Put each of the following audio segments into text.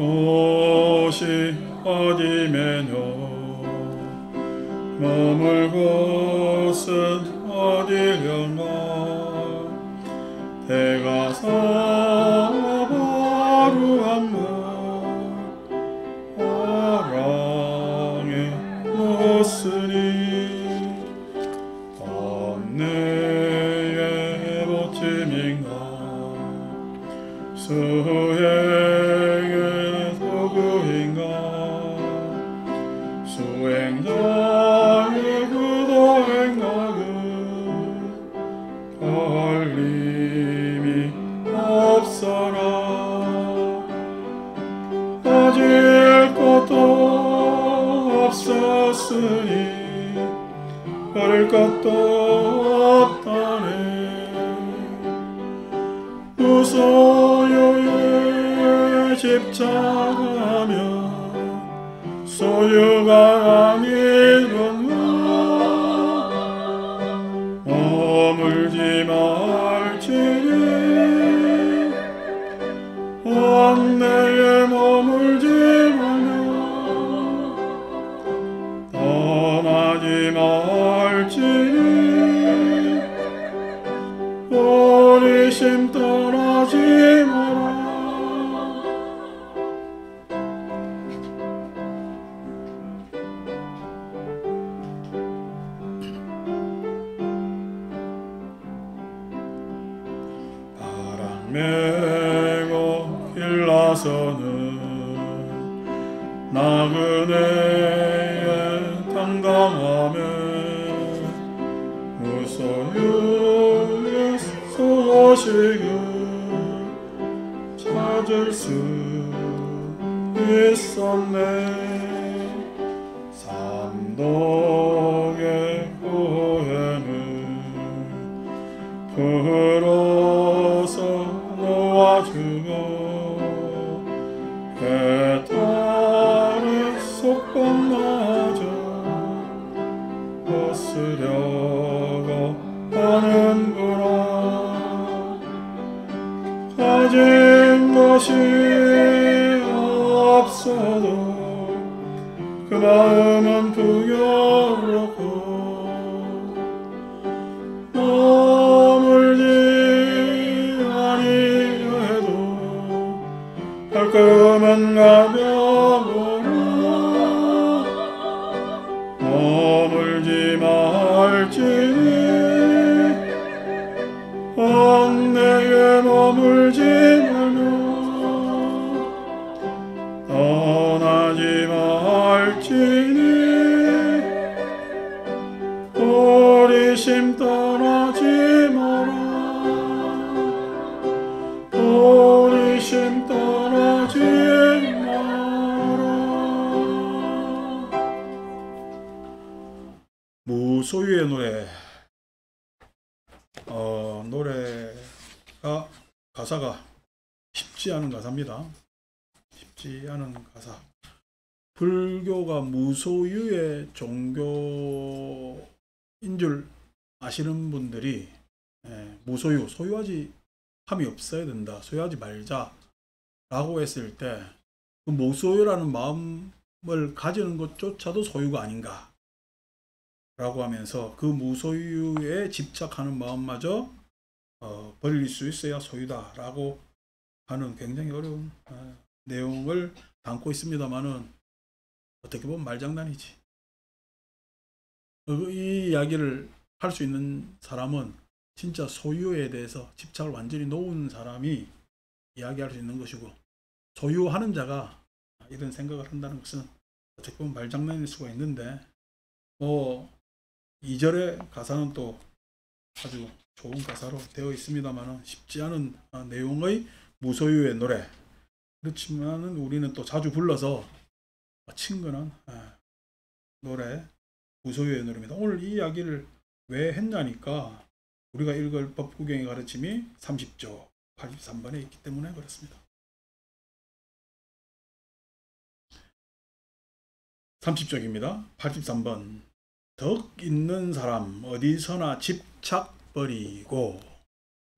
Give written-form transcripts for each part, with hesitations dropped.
곳이 어디매뇨 머물 곳은 어디려나 대가 사바루함마 아랑에 놓으니 언내의 보침인가 수행의 도구인가 수행자의 구도행각은 걸림이 없어라 가질 것도 없었으니 버릴 것도 없다네 무소유에 집착하며 소유가 아니로나 머물지 말지니 언내에 머물지 말며 떠나지 말지니 오리심 떠나지 마라 바람 메고 일나서는 나그네에 당당하며 무소유의 소식을 찾을 수 있었네 삼독의 후회는 풀어서 놓아주고 해탈의 속박마저 벗으려고 하는구나 가진 것이 없어도 그 마음은 풍요롭고 머물지 아니해도 발걸음은 가벼워라 머물지 말지니 언내에 머물지 말며 떠나지 말지니 오리심 떠나지 마라 오리심 떠나지 마라 무소유의 노래 노래가 가사가 쉽지 않은 가사입니다. 쉽지 않은 가사. 불교가 무소유의 종교인 줄 아시는 분들이 무소유, 소유하지 함이 없어야 된다. 소유하지 말자 라고 했을 때 그 무소유라는 마음을 가지는 것조차도 소유가 아닌가 라고 하면서 그 무소유에 집착하는 마음마저 버릴 수 있어야 소유다 라고 하는 굉장히 어려운 내용을 담고 있습니다만은 어떻게 보면 말장난이지. 이 이야기를 할 수 있는 사람은 진짜 소유에 대해서 집착을 완전히 놓은 사람이 이야기할 수 있는 것이고 소유하는 자가 이런 생각을 한다는 것은 어떻게 보면 말장난일 수가 있는데 2절의 가사는 또 아주 좋은 가사로 되어 있습니다만 쉽지 않은 내용의 무소유의 노래. 그렇지만 우리는 또 자주 불러서 친근한 노래, 무소유의 노래입니다. 오늘 이 이야기를 왜 했냐니까 우리가 읽을 법구경의 가르침이 30조 83번에 있기 때문에 그렇습니다. 30쪽입니다. 83번. 덕 있는 사람 어디서나 집착 버리고,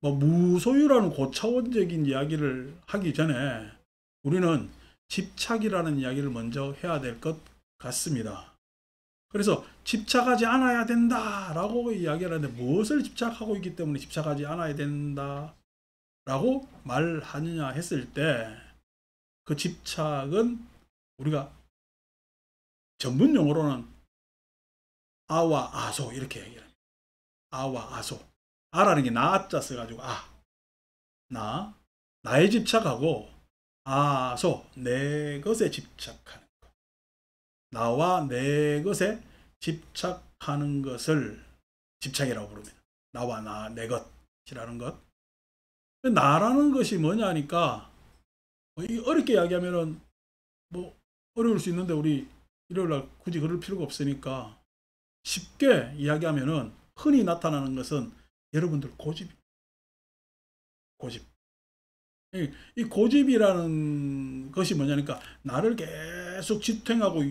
무소유라는 고차원적인 이야기를 하기 전에 우리는 집착이라는 이야기를 먼저 해야 될 것 같습니다. 그래서 집착하지 않아야 된다라고 이야기를 하는데 무엇을 집착하고 있기 때문에 집착하지 않아야 된다라고 말하느냐 했을 때 그 집착은 우리가 전문 용어로는 아와 아소 이렇게 얘기를 합니다. 아와 아소. 아라는 게 나자 써가지고 나에 집착하고 아소 내 것에 집착하는 것. 나와 내 것에 집착하는 것을 집착이라고 부릅니다. 나와 내 것이라는 것. 나라는 것이 뭐냐니까 어렵게 이야기하면은 뭐 어려울 수 있는데 우리 일요일날 굳이 그럴 필요가 없으니까 쉽게 이야기하면은 흔히 나타나는 것은 여러분들 고집입니다. 고집. 이 고집이라는 것이 뭐냐니까 나를 계속 지탱하고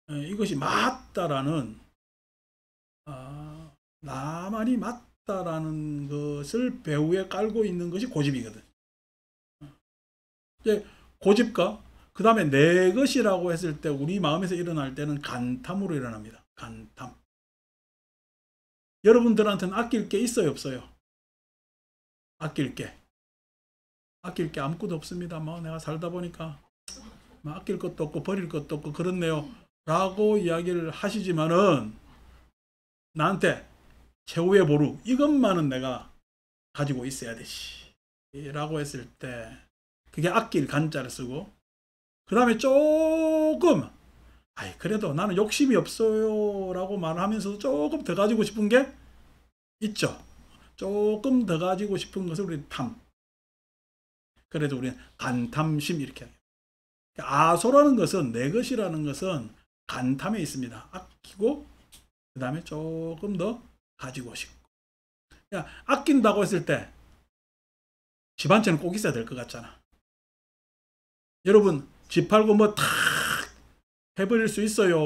이것이 맞다라는 나만이 맞다라는 것을 배후에 깔고 있는 것이 고집이거든. 이제 고집과 그 다음에 내 것이라고 했을 때 우리 마음에서 일어날 때는 간탐으로 일어납니다. 간탐. 여러분들한테는 아낄 게 있어요, 없어요? 아낄 게 아무것도 없습니다. 뭐 내가 살다 보니까 뭐 아낄 것도 없고 버릴 것도 없고 그렇네요 라고 이야기를 하시지만은 나한테 최후의 보루 이것만은 내가 가지고 있어야 되지 라고 했을 때 그게 아낄 간자를 쓰고 그 다음에 조금 그래도 나는 욕심이 없어요 라고 말하면서도 조금 더 가지고 싶은 게 있죠. 조금 더 가지고 싶은 것을 우리는 탐. 그래도 우리는 간탐심 이렇게 해요. 아소라는 것은 내 것이라는 것은 간탐에 있습니다. 아끼고 그 다음에 조금 더 가지고 싶고. 아낀다고 했을 때 집 한 채는 꼭 있어야 될 것 같잖아. 여러분 집 팔고 뭐 탁 해버릴 수 있어요.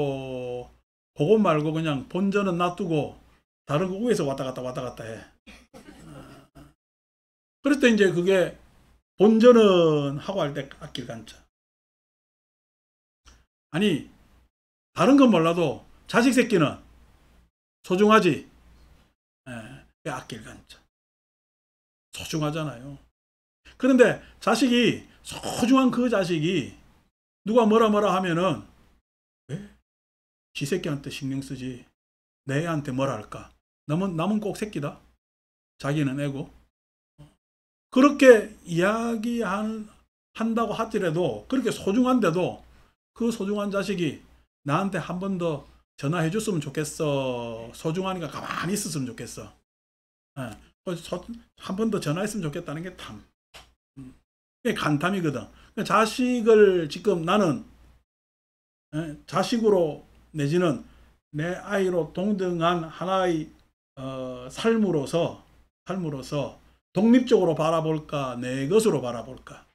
그것 말고 그냥 본전은 놔두고 다른 거 위에서 왔다 갔다 해. 그럴 때 이제 그게 본전은 하고 할 때 아낄 간자. 아니 다른 건 몰라도 자식 새끼는 소중하지. 아낄 간자. 소중하잖아요. 그런데 자식이 소중한 그 자식이 누가 뭐라 하면은 왜? 지 새끼한테 신경 쓰지. 내 애한테 뭐라 할까? 남은 꼭 새끼다. 자기는 애고. 그렇게 이야기한다고 하더라도 그렇게 소중한데도 그 소중한 자식이 나한테 한 번 더 전화해 줬으면 좋겠어. 소중하니까 가만히 있었으면 좋겠어. 한 번 더 전화했으면 좋겠다는 게 탐. 그게 간탐이거든. 자식을 지금 나는 자식으로 내지는 내 아이로 동등한 하나의 삶으로서 독립적으로 바라볼까 내 것으로 바라볼까.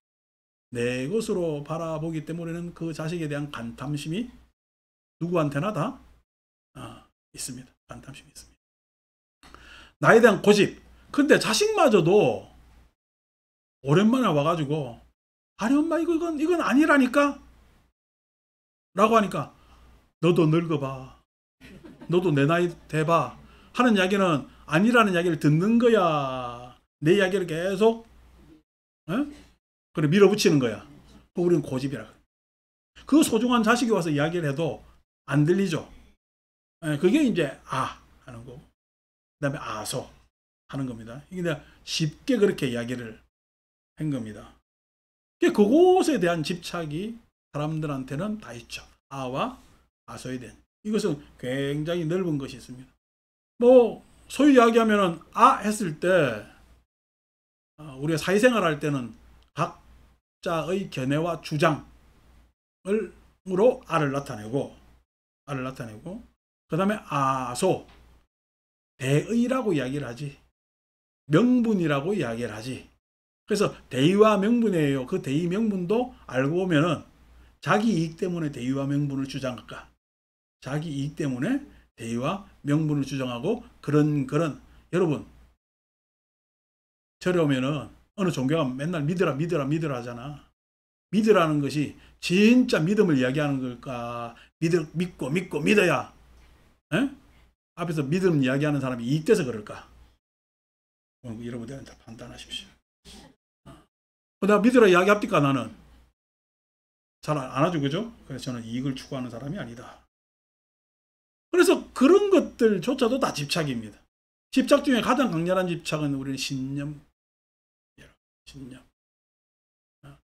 내 것으로 바라보기 때문에는 그 자식에 대한 간탐심이 누구한테나 다 있습니다. 간탐심이 있습니다. 나에 대한 고집. 근데 자식마저도 오랜만에 와가지고 아니 엄마 이건 아니라니까 라고 하니까 너도 늙어봐. 너도 내 나이 돼봐. 하는 이야기는 아니라는 이야기를 듣는 거야. 내 이야기를 계속 그래 밀어붙이는 거야. 우리는 고집이라. 그 소중한 자식이 와서 이야기를 해도 안 들리죠. 그게 이제 하는 거고 그 다음에 아소 하는 겁니다. 이게 내가 쉽게 그렇게 이야기를 한 겁니다. 그곳에 대한 집착이 사람들한테는 다 있죠. 아와 아소에 대한. 이것은 굉장히 넓은 것이 있습니다. 뭐 소위 이야기하면은 했을 때 우리가 사회생활 할 때는 각자의 견해와 주장으로 아를 나타내고 그 다음에 아소 대의라고 이야기를 하지. 명분이라고 이야기를 하지. 그래서 대의와 명분이에요. 그 대의 명분도 알고 보면은 자기 이익 때문에 대의와 명분을 주장할까? 자기 이익 때문에 대의와 명분을 주장하고 그런 여러분 절에 오면은 어느 종교가 맨날 믿으라 하잖아. 믿으라는 것이 진짜 믿음을 이야기하는 걸까? 믿고 믿어야 에? 앞에서 믿음 이야기하는 사람이 이익돼서 그럴까? 여러분들 판단하십시오. 내가 믿으라 이야기합니까? 나는 잘 안 하죠, 그죠? 그래서 저는 이익을 추구하는 사람이 아니다. 그래서 그런 것들조차도 다 집착입니다. 집착 중에 가장 강렬한 집착은 우리는 신념.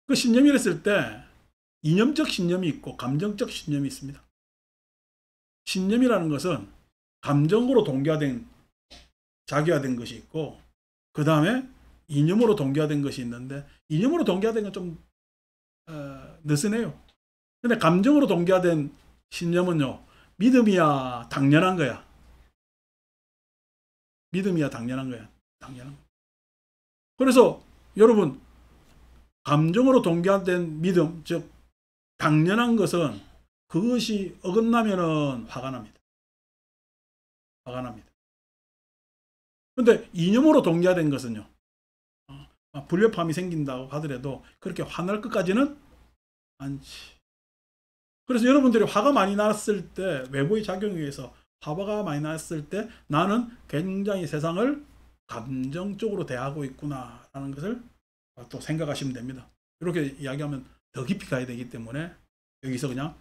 그 신념이랬을 때 이념적 신념이 있고 감정적 신념이 있습니다. 신념이라는 것은 감정으로 동기화된, 자기화된 것이 있고, 그 다음에 이념으로 동기화된 것이 있는데, 이념으로 동기화된 건 좀 느슨해요. 근데 감정으로 동기화된 신념은요, 믿음이야 당연한 거야. 믿음이야 당연한 거야. 당연한 거야. 그래서 여러분, 감정으로 동기화된 믿음, 즉 당연한 것은 그것이 어긋나면은 화가 납니다. 화가 납니다. 근데 이념으로 동기화된 것은요, 불협화음이 생긴다고 하더라도 그렇게 화날 것까지는 않지. 그래서 여러분들이 화가 많이 났을 때, 외부의 작용에 의해서 화가 많이 났을 때 나는 굉장히 세상을 감정적으로 대하고 있구나 라는 것을 또 생각하시면 됩니다. 이렇게 이야기하면 더 깊이 가야 되기 때문에 여기서 그냥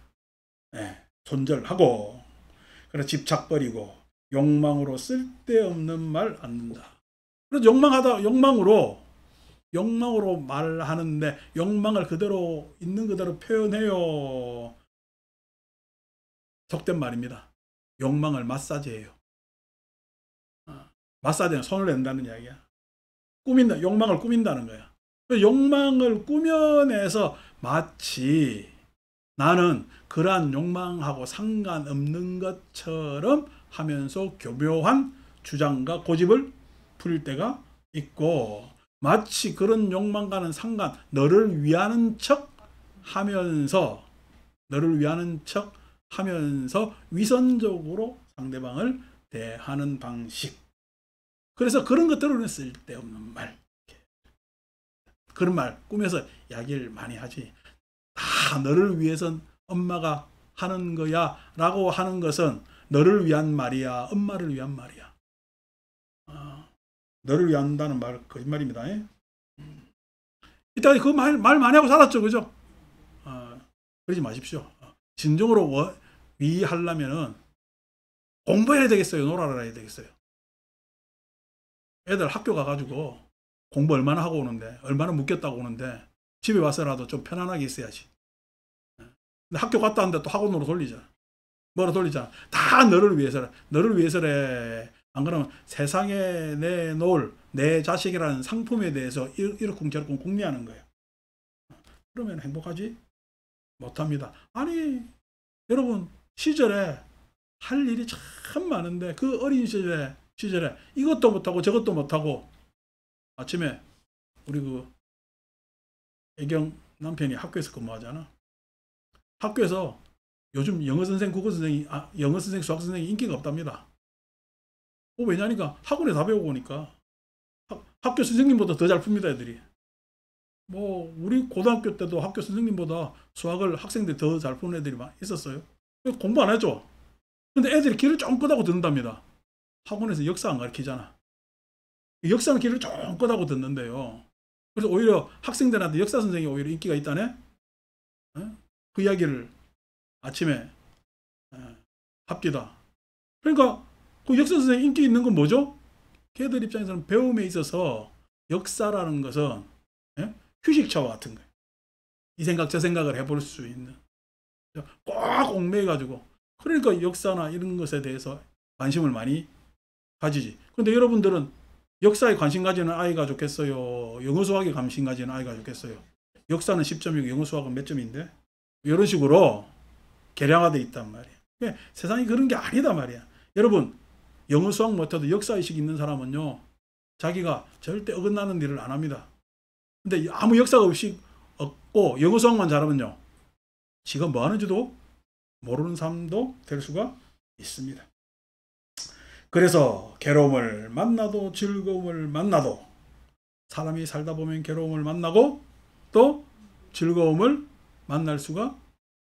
손절하고, 그래서 집착 버리고 욕망으로 쓸데없는 말 않는다. 그래서 욕망으로 말하는데 욕망을 그대로 있는 그대로 표현해요. 속된 말입니다. 욕망을 마사지해요. 마사지는 손을 낸다는 이야기야. 욕망을 꾸민다는 거야. 욕망을 꾸며내서 마치 나는 그러한 욕망하고 상관없는 것처럼 하면서 교묘한 주장과 고집을 부릴 때가 있고, 마치 그런 욕망과는 너를 위하는 척 하면서 위선적으로 상대방을 대하는 방식. 그래서 그런 것들은 쓸데없는 말, 그런 말 꾸며서 이야기를 많이 하지. 다 너를 위해선 엄마가 하는 거야 라고 하는 것은 너를 위한 말이야, 엄마를 위한 말이야. 너를 위한다는 말 거짓말입니다. 이따 그 말 많이 하고 살았죠, 그죠? 그러지 마십시오. 진정으로 위하려면은 공부해야 되겠어요, 놀아라 해야 되겠어요. 애들 학교 가가지고 공부 얼마나 하고 오는데, 얼마나 묶였다고 오는데 집에 와서라도 좀 편안하게 있어야지. 근데 학교 갔다 왔는데 또 학원으로 돌리잖아. 뭐로 돌리잖아. 다 너를 위해서래. 안 그러면 세상에 내놓을 내 자식이라는 상품에 대해서 이러쿵저러쿵 궁리하는 거예요. 그러면 행복하지 못합니다. 아니, 여러분 시절에 할 일이 참 많은데 그 어린 시절에 이것도 못하고 저것도 못하고, 아침에 우리 그 애경 남편이 학교에서 근무하잖아. 학교에서 요즘 영어 선생, 수학 선생이 인기가 없답니다. 왜냐니까 학원에 다 배우고 오니까. 학교 선생님보다 더 잘 풉니다, 애들이. 우리 고등학교 때도 학교 선생님보다 수학을 학생들이 더 잘 푸는 애들이 있었어요. 공부 안 해줘. 근데 애들이 귀를 쫑긋하고 듣는답니다. 학원에서 역사 안 가르치잖아. 역사는 귀를 쫑긋하고 듣는데요. 그래서 오히려 학생들한테 역사 선생이 오히려 인기가 있다네. 그 이야기를 아침에 합디다. 그러니까 그 역사 선생님 인기 있는 건 뭐죠? 걔들 입장에서는 배움에 있어서 역사라는 것은 휴식처와 같은 거예요. 이 생각 저 생각을 해볼 수 있는, 꽉 얽매여가지고, 그러니까 역사나 이런 것에 대해서 관심을 많이 가지지. 근데 여러분들은 역사에 관심 가지는 아이가 좋겠어요, 영어 수학에 관심 가지는 아이가 좋겠어요? 역사는 10점이고 영어 수학은 몇 점인데? 이런 식으로 계량화되어 있단 말이야. 세상이 그런 게 아니다 말이야. 여러분, 영어 수학 못해도 역사의식 있는 사람은요, 자기가 절대 어긋나는 일을 안 합니다. 근데 아무 역사의식 없고 영어 수학만 잘하면요, 지가 뭐 하는지도 모르는 사람도 될 수가 있습니다. 그래서 괴로움을 만나도 즐거움을 만나도, 사람이 살다 보면 괴로움을 만나고 또 즐거움을 만날 수가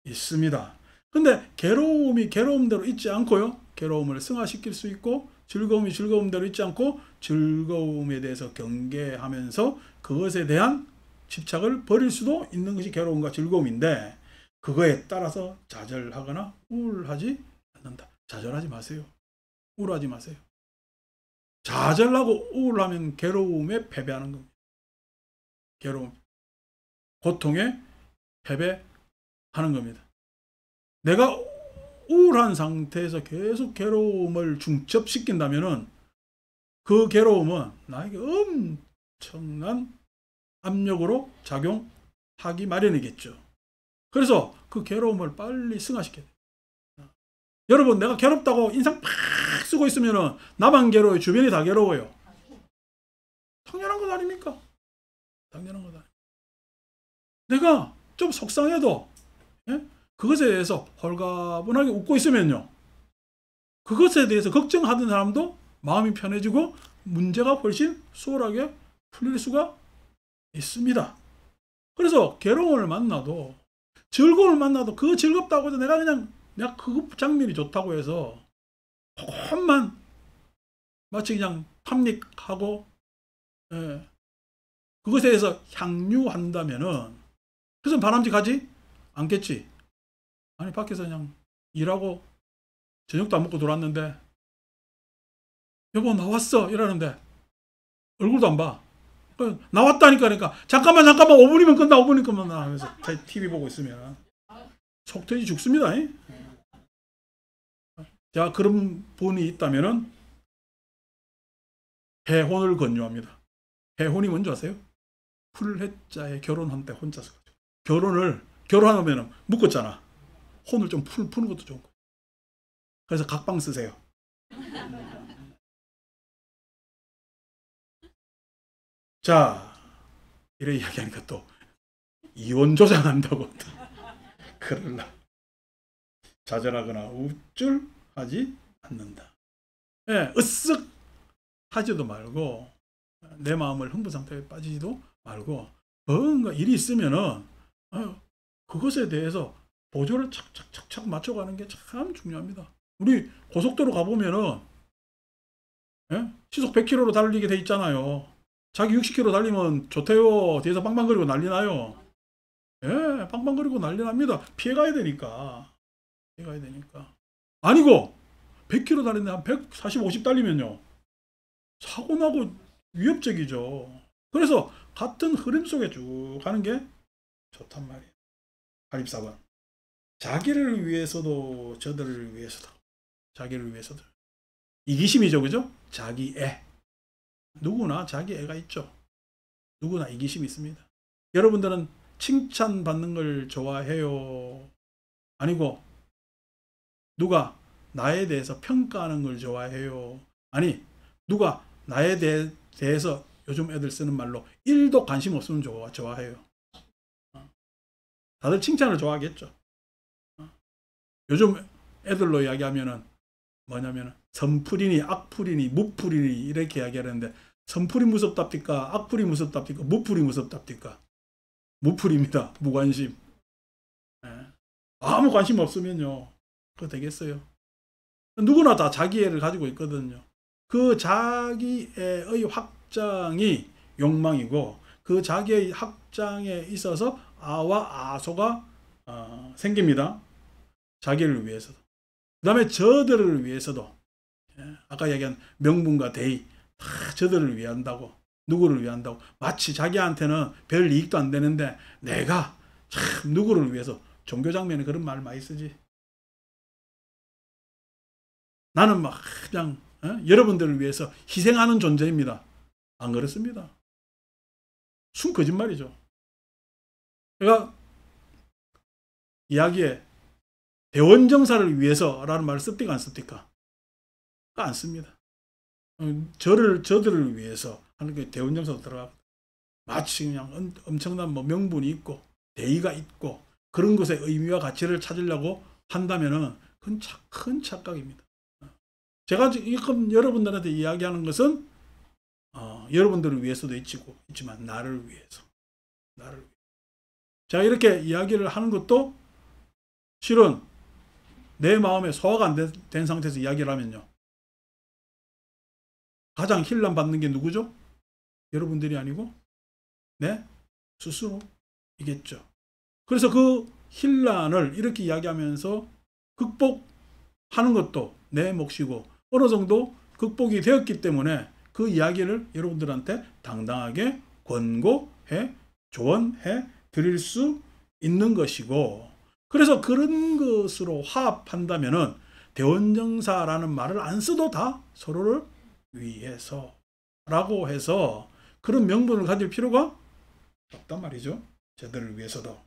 있습니다. 근데 괴로움이 괴로움대로 있지 않고요. 괴로움을 승화시킬 수 있고 즐거움이 즐거움대로 있지 않고 즐거움에 대해서 경계하면서 그것에 대한 집착을 버릴 수도 있는 것이 괴로움과 즐거움인데 그거에 따라서 좌절하거나 우울하지 않는다. 좌절하지 마세요. 우울하지 마세요. 좌절하고 우울하면 괴로움에 패배하는 겁니다. 괴로움, 고통에 패배하는 겁니다. 내가 우울한 상태에서 계속 괴로움을 중첩시킨다면은 그 괴로움은 나에게 엄청난 압력으로 작용하기 마련이겠죠. 그래서 그 괴로움을 빨리 승화시켜야 돼요. 여러분, 내가 괴롭다고 인상 팍 쓰고 있으면은 나만 괴로워요? 주변이 다 괴로워요? 당연한 것 아닙니까? 당연한 거다. 내가 좀 속상해도 그것에 대해서 홀가분하게 웃고 있으면요. 그것에 대해서 걱정하던 사람도 마음이 편해지고 문제가 훨씬 수월하게 풀릴 수가 있습니다. 그래서 괴로움을 만나도 즐거움을 만나도 그 즐겁다고 해서 내가 그 장면이 좋다고 해서 조금만 마치 그냥 탐닉하고 그것에 대해서 향유한다면은 그래서 바람직하지 않겠지. 아니 밖에서 그냥 일하고 저녁도 안 먹고 돌았는데 여보 나왔어 이러는데 얼굴도 안 봐. 나왔다니까 그러니까 잠깐만 5분이면 끝나 5분이면 끝나 하면서 TV 보고 있으면 속 터지 죽습니다. 자, 그런 분이 있다면은 해혼을 권유합니다. 해혼이 뭔지 아세요? 풀해자에 결혼한 때 혼자서 결혼하면 묶었잖아. 혼을 좀 푸는 것도 좋은 거예요. 그래서 각방 쓰세요. 자, 이래 이야기하니까 또 이혼 조장한다고 그럴라. 좌절하거나 우쭐하지 않는다. 으쓱 하지도 말고 내 마음을 흥분 상태에 빠지지도 말고 뭔가 일이 있으면은 그것에 대해서 보조를 착착착착 맞춰가는 게 참 중요합니다. 우리 고속도로 가보면은 시속 100km로 달리게 돼 있잖아요. 자기 60km 달리면 좋대요. 뒤에서 빵빵거리고 난리 나요. 빵빵거리고 난리 납니다. 피해가야 되니까. 아니고 100km 달리는데 한 140, 50 달리면요. 사고 나고 위협적이죠. 그래서 같은 흐름 속에 쭉 가는 게 좋단 말이에요. 84번. 자기를 위해서도 저들을 위해서도. 자기를 위해서도. 이기심이죠. 그죠? 자기애. 누구나 자기애가 있죠. 누구나 이기심이 있습니다. 여러분들은 칭찬받는 걸 좋아해요? 아니고 누가 나에 대해서 평가하는 걸 좋아해요? 아니 누가 나에 대해서 요즘 애들 쓰는 말로 1도 관심 없으면 좋아해요? 다들 칭찬을 좋아하겠죠. 요즘 애들로 이야기하면은 뭐냐면 선풀이니 악풀이니 무풀이니 이렇게 이야기하는데 선풀이 무섭답니까? 악풀이 무섭답니까? 무풀이 무섭답니까? 무풀입니다. 무관심. 아무 관심 없으면요. 그거 되겠어요. 누구나 다 자기애를 가지고 있거든요. 그 자기애의 확장이 욕망이고 그 자기의 확장에 있어서 아와 아소가 생깁니다. 자기를 위해서도. 그 다음에 저들을 위해서도. 아까 얘기한 명분과 대의 다 저들을 위한다고. 누구를 위한다고. 마치 자기한테는 별 이익도 안 되는데 내가 참 누구를 위해서. 종교 장면에 그런 말 많이 쓰지. 나는 막 그냥 여러분들을 위해서 희생하는 존재입니다. 안 그렇습니다. 순 거짓말이죠. 제가 이야기에 대원정사를 위해서라는 말을 씁니까 안 씁니까? 안 씁니다. 저들을 위해서 하는 게 대원정사로 들어가고 마치 그냥 엄청난 뭐 명분이 있고 대의가 있고 그런 것의 의미와 가치를 찾으려고 한다면은 그건 큰 착각입니다. 제가 지금 여러분들한테 이야기하는 것은 여러분들을 위해서도 있지만 나를 위해서. 제가 이렇게 이야기를 하는 것도 실은 내 마음에 소화가 안 된 상태에서 이야기를 하면요. 가장 힐난 받는 게 누구죠? 여러분들이 아니고 내 스스로이겠죠. 그래서 그 힐난을 이렇게 이야기하면서 극복하는 것도 내 몫이고 어느 정도 극복이 되었기 때문에 그 이야기를 여러분들한테 당당하게 권고해 조언해 드릴 수 있는 것이고, 그래서 그런 것으로 화합한다면은 대원정사라는 말을 안 써도 다 서로를 위해서 라고 해서 그런 명분을 가질 필요가 없단 말이죠. 저들을 위해서도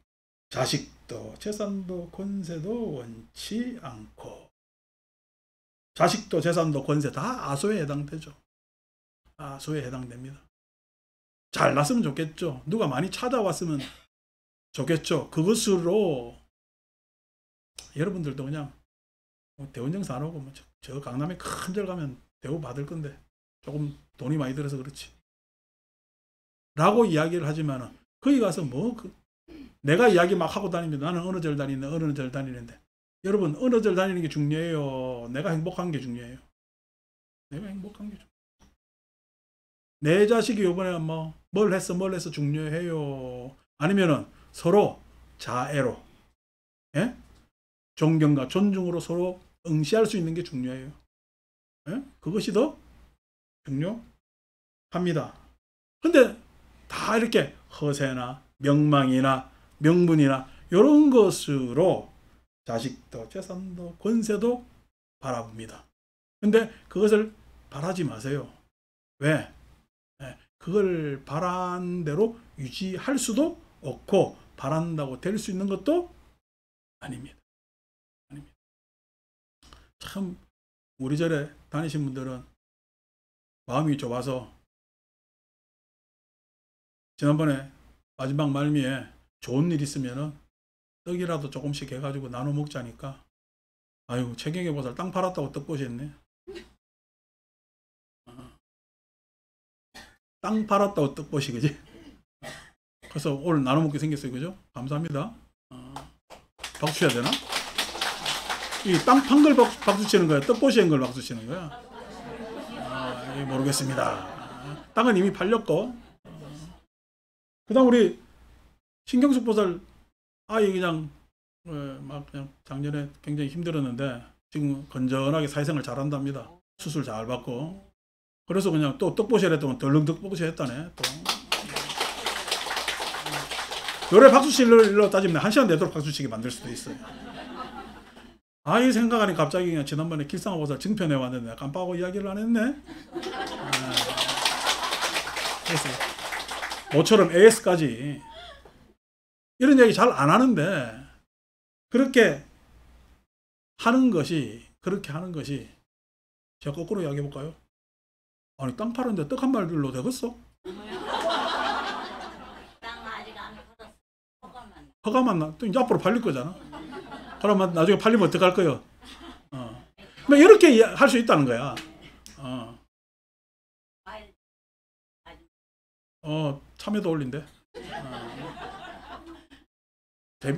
자식도 재산도 권세도 원치 않고, 자식도 재산도 권세 다 아소에 해당되죠. 아소에 해당됩니다. 잘났으면 좋겠죠. 누가 많이 찾아왔으면 좋겠죠. 그것으로 여러분들도 그냥 대원정사 안 하고 뭐 저 강남에 큰 절 가면 대우 받을 건데 조금 돈이 많이 들어서 그렇지 라고 이야기를 하지만은 거기 가서 뭐 내가 이야기 막 하고 다니면 나는 어느 절 다니는데 어느 절 다니는데, 여러분 어느 절 다니는 게 중요해요? 내가 행복한 게 중요해요? 내가 행복한 게 중요해요. 내 자식이 요번에 뭐 뭘 했어 중요해요? 아니면은 서로 자애로, 예? 존경과 존중으로 서로 응시할 수 있는 게 중요해요. 예? 그것이 더 중요합니다. 근데 다 이렇게 허세나 명망이나 명분이나 이런 것으로 자식도 재산도 권세도 바라봅니다. 근데 그것을 바라지 마세요. 왜? 그걸 바란 대로 유지할 수도 없고 바란다고 될 수 있는 것도 아닙니다. 참 우리 절에 다니신 분들은 마음이 좁아서 지난번에 마지막 말미에 좋은 일 있으면은 떡이라도 조금씩 해가지고 나눠 먹자니까, 아유 최경의 보살 땅 팔았다고 떡보시 했네. 땅 팔았다고 떡보시, 그지? 그래서 오늘 나눠 먹게 생겼어요. 그죠? 감사합니다. 박수 쳐야 되나? 이 땅 판 걸 박수 치는 거야? 떡보시 한 걸 박수 치는 거야? 모르겠습니다. 땅은 이미 팔렸고. 그 다음 우리 신경숙 보살 아이 그냥 작년에 굉장히 힘들었는데 지금 건전하게 사회생활 잘한답니다. 수술 잘 받고. 그래서 그냥 또 떡보시 했더니 덜렁 떡보시 했다네. 또. 요래 박수치를 따지면 1시간 내도록 박수치게 만들 수도 있어요. 아이 생각하니 갑자기 그냥 지난번에 길상화보살 증편해 왔는데 깜빡하고 이야기를 안 했네. 그래서 모처럼 AS까지 이런 얘기 잘 안 하는데 그렇게 하는 것이 제가 거꾸로 이야기해 볼까요? 아니 땅 파는데 떡 한 말들로 되겠어? 허가만 나, 또 이제 앞으로 팔릴 거잖아. 그러면 나중에 팔리면 어떡할 거예요? 뭐 이렇게 할 수 있다는 거야. 참여도 올린대.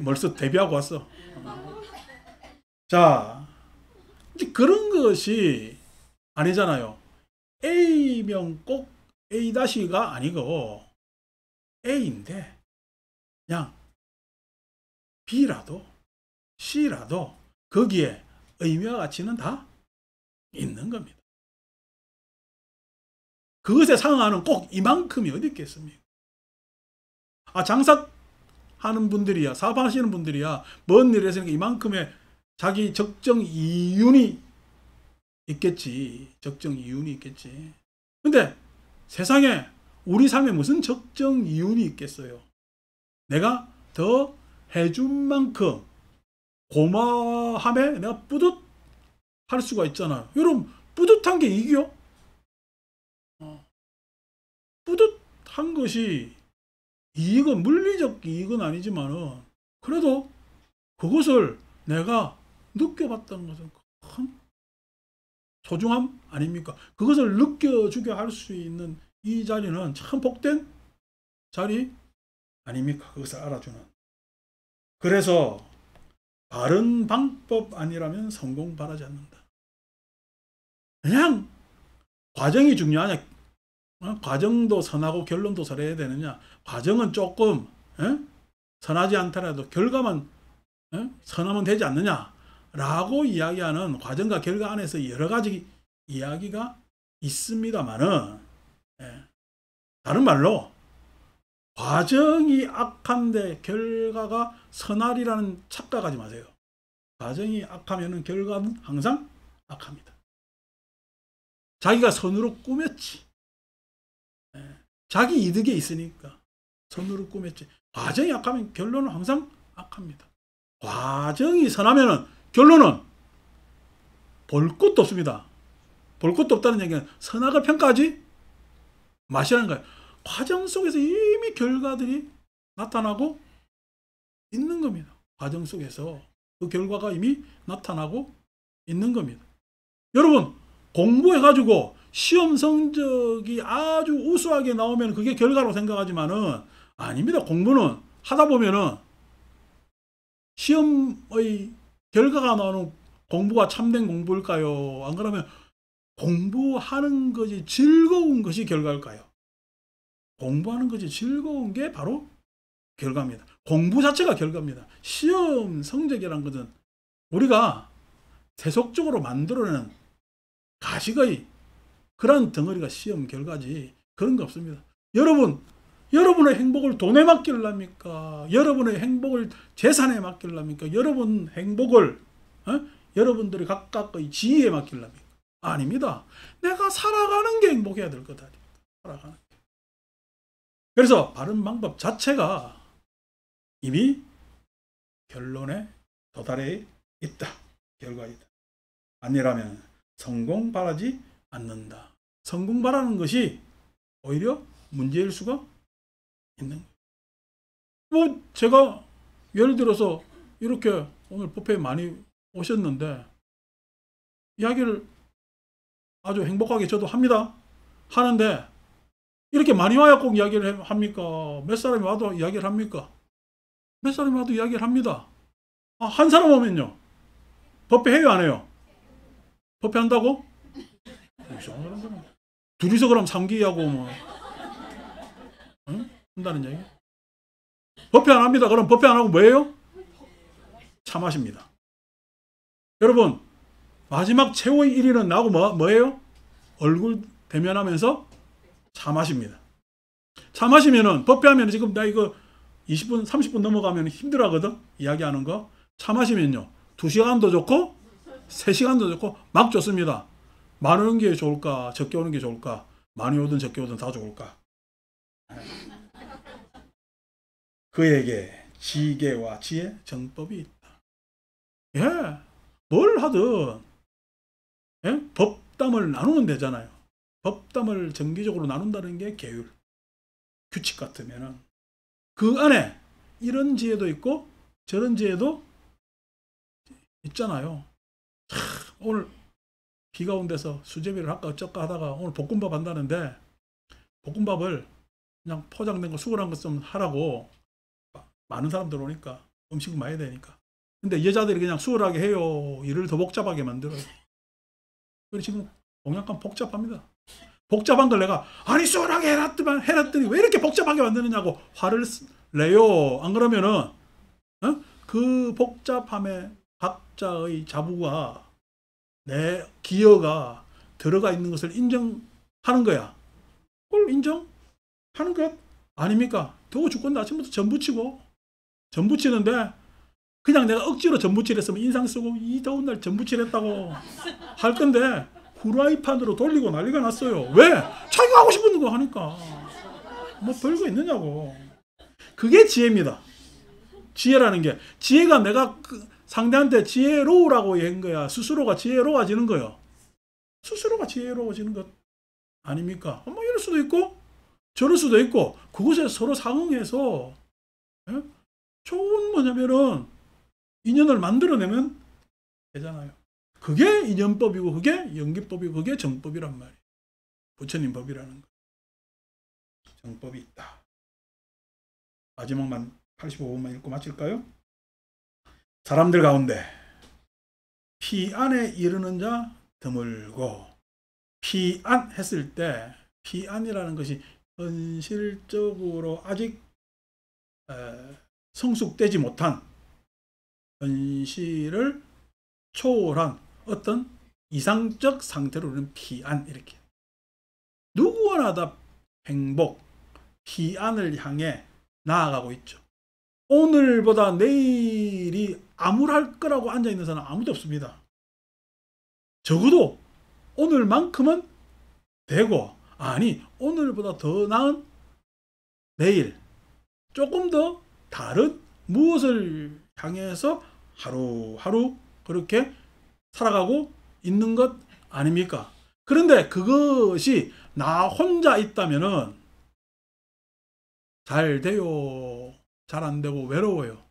벌써 데뷔하고 왔어. 자, 이제 그런 것이 아니잖아요. A면 꼭 A-가 아니고 A인데 그냥 B라도 C라도 거기에 의미와 가치는 다 있는 겁니다. 그것에 상응하는 꼭 이만큼이 어디 있겠습니까? 장사하는 분들이야, 사업하시는 분들이야, 먼 일을 했으니까 이만큼의 자기 적정 이윤이 있겠지. 근데 세상에 우리 삶에 무슨 적정 이윤이 있겠어요? 내가 더 해준 만큼 고마함에 내가 뿌듯할 수가 있잖아요. 여러분 뿌듯한 게 이익이요? 뿌듯한 것이 이익은 물리적 이익은 아니지만은 그래도 그것을 내가 느껴봤다는 것은 큰 소중함 아닙니까? 그것을 느껴주게 할 수 있는 이 자리는 참 복된 자리 아닙니까? 그것을 알아주는. 그래서 바른 방법 아니라면 성공 바라지 않는다. 그냥 과정이 중요하냐? 과정도 선하고 결론도 선해야 되느냐? 과정은 조금 선하지 않더라도 결과만 선하면 되지 않느냐? 라고 이야기하는 과정과 결과 안에서 여러 가지 이야기가 있습니다만은, 다른 말로 과정이 악한데 결과가 선하리라는 착각하지 마세요. 과정이 악하면 결과는 항상 악합니다. 자기가 선으로 꾸몄지. 자기 이득에 있으니까 선으로 꾸몄지. 과정이 악하면 결론은 항상 악합니다. 과정이 선하면 결론은 볼 것도 없습니다. 볼 것도 없다는 얘기는 선악을 평가하지 마시라는 거예요. 과정 속에서 이미 결과들이 나타나고 있는 겁니다. 과정 속에서 그 결과가 이미 나타나고 있는 겁니다. 여러분, 공부해가지고 시험 성적이 아주 우수하게 나오면 그게 결과로 생각하지만은 아닙니다. 공부는 하다 보면은 시험의 결과가 나오는 공부가 참된 공부일까요? 안 그러면 공부하는 것이 즐거운 것이 결과일까요? 공부하는 것이 즐거운 게 바로 결과입니다. 공부 자체가 결과입니다. 시험 성적이라는 것은 우리가 세속적으로 만들어내는 가식의 그런 덩어리가 시험 결과지 그런 거 없습니다. 여러분의 행복을 돈에 맡길랍니까? 여러분의 행복을 재산에 맡길랍니까? 여러분 행복을 여러분들이 각각의 지혜에 맡길랍니까? 아닙니다. 내가 살아가는 게 행복해야 될 거다. 살아가는 게. 그래서 바른 방법 자체가 이미 결론에 도달해 있다. 결과이다. 아니라면 성공 바라지 않는다. 성공 바라는 것이 오히려 문제일 수가 있는 거예요. 제가 예를 들어서 이렇게 오늘 뷔페에 많이 오셨는데 이야기를 아주 행복하게 저도 합니다. 하는데 이렇게 많이 와야 꼭 이야기를 합니까? 몇 사람이 와도 이야기를 합니까? 몇 사람이 와도 이야기를 합니다. 한 사람 오면요. 뷔페 해요, 안 해요? 뷔페 한다고? 둘이서 그럼 상기하고 뭐 한다는 얘기? 뷔페 안 합니다. 그럼 뷔페 안 하고 뭐예요? 차 마십니다. 여러분, 마지막 최후의 1위는 나하고 뭐예요? 얼굴 대면하면서 차 마십니다. 차 마시면은 뷔페 하면 지금 나 이거 20분, 30분 넘어가면 힘들어하거든? 이야기하는 거. 차 마시면요. 2시간도 좋고 3시간도 좋고 막 좋습니다. 많이 오는 게 좋을까? 적게 오는 게 좋을까? 많이 오든 적게 오든 다 좋을까? 그에게 지계와 지혜, 정법이 있다. 예, 뭘 하든 법담을 나누면 되잖아요. 법담을 정기적으로 나눈다는 게 계율, 규칙 같으면은 그 안에 이런 지혜도 있고 저런 지혜도 있잖아요. 오늘 비가 온 데서 수제비를 할까 어쩔까 하다가 오늘 볶음밥 한다는데 볶음밥을 그냥 포장된 거 수거한 것 좀 하라고 많은 사람들 오니까 음식을 많이 되니까. 근데 여자들이 그냥 수월하게 해요. 일을 더 복잡하게 만들어요. 그래서 지금 공약관 복잡합니다. 복잡한 걸 내가 아니 수월하게 해놨더니 왜 이렇게 복잡하게 만드느냐고 화를 내요. 안 그러면은 그 복잡함에 각자의 자부가 내 기여가 들어가 있는 것을 인정하는 거야. 그걸 인정하는 것 아닙니까? 더워 죽건데 아침부터 전 부치는데 그냥 내가 억지로 전 부칠했으면 인상 쓰고 이 더운 날 전 부칠했다고 할 건데 후라이팬으로 돌리고 난리가 났어요. 왜? 자기가 하고 싶은 거 하니까. 뭐 별거 있느냐고. 그게 지혜입니다. 지혜라는 게 지혜가 내가 상대한테 지혜로우라고 한 거야. 스스로가 지혜로워지는 거예요. 스스로가 지혜로워지는 것 아닙니까? 뭐 이럴 수도 있고 저럴 수도 있고 그것에 서로 상응해서 좋은 뭐냐면은 인연을 만들어내면 되잖아요. 그게 인연법이고 그게 연기법이고 그게 정법이란 말이에요. 부처님 법이라는 거. 정법이 있다. 마지막만 85번만 읽고 마칠까요? 사람들 가운데 피안에 이르는 자 드물고, 피안 했을 때 피안이라는 것이 현실적으로 아직 성숙되지 못한, 현실을 초월한 어떤 이상적 상태로 우리는 피안, 이렇게 누구나 다 행복, 피안을 향해 나아가고 있죠. 오늘보다 내일이 암울할 거라고 앉아있는 사람 아무도 없습니다. 적어도 오늘만큼은 되고, 아니 오늘보다 더 나은 내일, 조금 더 다른 무엇을 향해서 하루하루 그렇게 살아가고 있는 것 아닙니까? 그런데 그것이 나 혼자 있다면은 잘 돼요, 잘 안 되고 외로워요.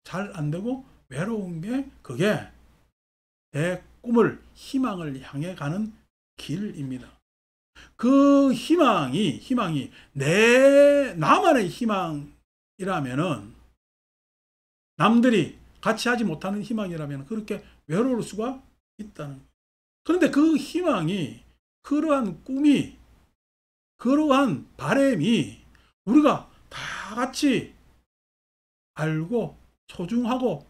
잘 안 되고 외로운 게 그게 내 꿈을, 희망을 향해 가는 길입니다. 그 희망이 나만의 희망이라면은, 남들이 같이 하지 못하는 희망이라면 그렇게 외로울 수가 있다는 거예요. 그런데 그 희망이, 그러한 꿈이, 그러한 바람이 우리가 다 같이 알고 소중하고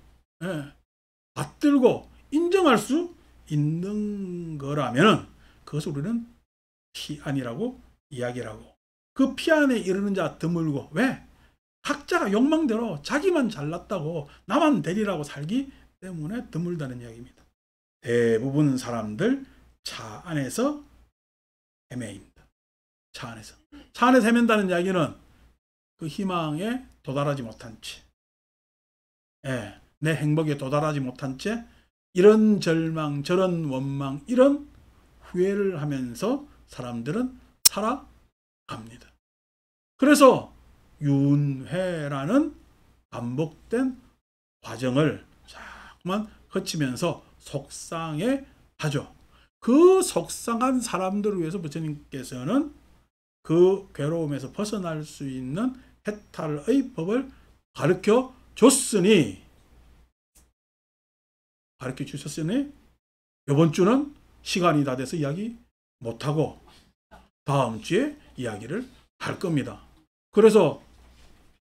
받들고 인정할 수 있는 거라면 그것을 우리는 피안이라고 이야기를 하고, 그 피안에 이르는 자 드물고, 왜? 각자가 욕망대로 자기만 잘났다고 나만 되리라고 살기 때문에 드물다는 이야기입니다. 대부분 사람들 차 안에서 헤매입니다. 차 안에서 헤맨다는 이야기는 그 희망에 도달하지 못한 채, 내 행복에 도달하지 못한 채 이런 절망 저런 원망, 이런 후회를 하면서 사람들은 살아갑니다. 그래서 윤회라는 반복된 과정을 자꾸만 거치면서 속상해 하죠. 그 속상한 사람들을 위해서 부처님께서는 그 괴로움에서 벗어날 수 있는 해탈의 법을 가르쳐 주셨으니, 이번 주는 시간이 다 돼서 이야기 못하고 다음 주에 이야기를 할 겁니다. 그래서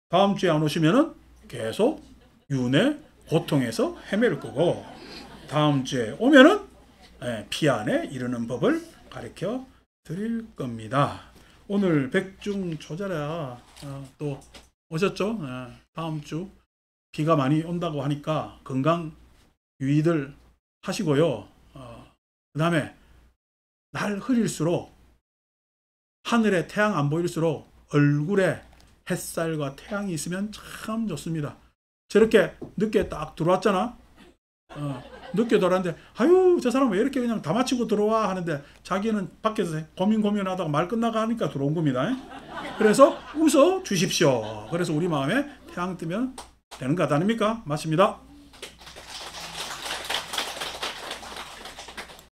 다음 주에 안 오시면은 계속 윤회 고통에서 헤맬 거고, 다음 주에 오면은 피안에 이르는 법을 가르쳐 드릴 겁니다. 오늘 백중초자라 또 오셨죠? 다음 주 비가 많이 온다고 하니까 건강 유의들 하시고요. 그 다음에 날 흐릴수록, 하늘에 태양 안 보일수록 얼굴에 햇살과 태양이 있으면 참 좋습니다. 저렇게 늦게 딱 들어왔잖아. 늦게 들어왔는데 아유 저 사람 왜 이렇게 그냥 다 마치고 들어와 하는데, 자기는 밖에서 고민하다가 말 끝나가 하니까 들어온 겁니다. 그래서 웃어 주십시오. 그래서 우리 마음에 태양 뜨면 되는 것 아닙니까? 맞습니다.